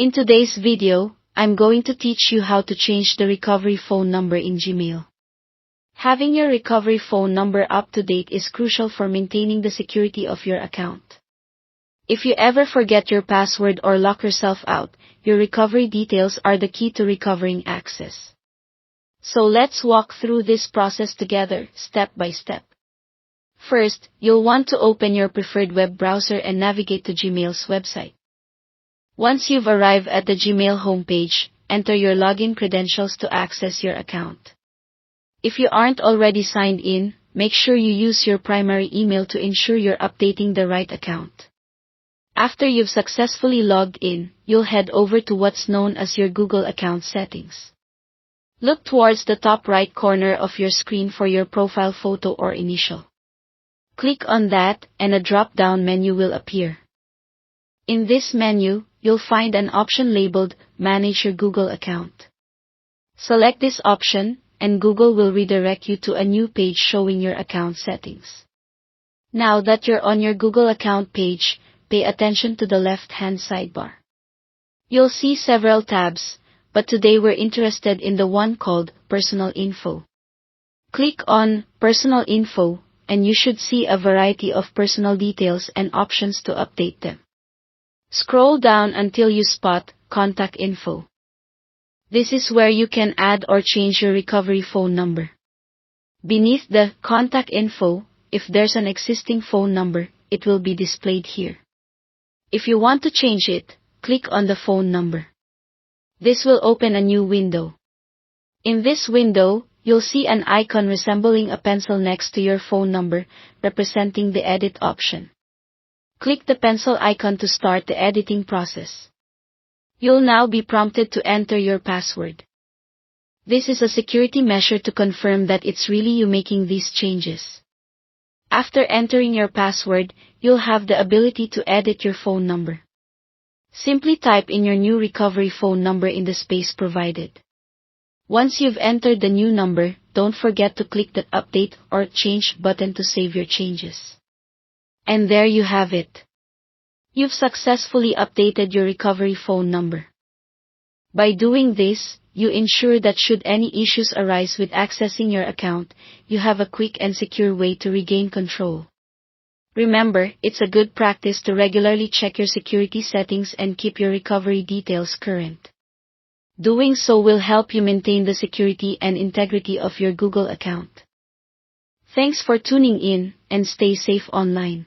In today's video, I'm going to teach you how to change the recovery phone number in Gmail. Having your recovery phone number up to date is crucial for maintaining the security of your account. If you ever forget your password or lock yourself out, your recovery details are the key to recovering access. So let's walk through this process together, step by step. First, you'll want to open your preferred web browser and navigate to Gmail's website. Once you've arrived at the Gmail homepage, enter your login credentials to access your account. If you aren't already signed in, make sure you use your primary email to ensure you're updating the right account. After you've successfully logged in, you'll head over to what's known as your Google account settings. Look towards the top right corner of your screen for your profile photo or initial. Click on that, and a drop-down menu will appear. In this menu, you'll find an option labeled Manage Your Google Account. Select this option, and Google will redirect you to a new page showing your account settings. Now that you're on your Google account page, pay attention to the left-hand sidebar. You'll see several tabs, but today we're interested in the one called Personal Info. Click on Personal Info, and you should see a variety of personal details and options to update them. Scroll down until you spot Contact Info. This is where you can add or change your recovery phone number. Beneath the Contact Info, if there's an existing phone number, it will be displayed here. If you want to change it, click on the phone number. This will open a new window. In this window, you'll see an icon resembling a pencil next to your phone number, representing the edit option. Click the pencil icon to start the editing process. You'll now be prompted to enter your password. This is a security measure to confirm that it's really you making these changes. After entering your password, you'll have the ability to edit your phone number. Simply type in your new recovery phone number in the space provided. Once you've entered the new number, don't forget to click the Update or Change button to save your changes. And there you have it. You've successfully updated your recovery phone number. By doing this, you ensure that should any issues arise with accessing your account, you have a quick and secure way to regain control. Remember, it's a good practice to regularly check your security settings and keep your recovery details current. Doing so will help you maintain the security and integrity of your Google account. Thanks for tuning in, and stay safe online.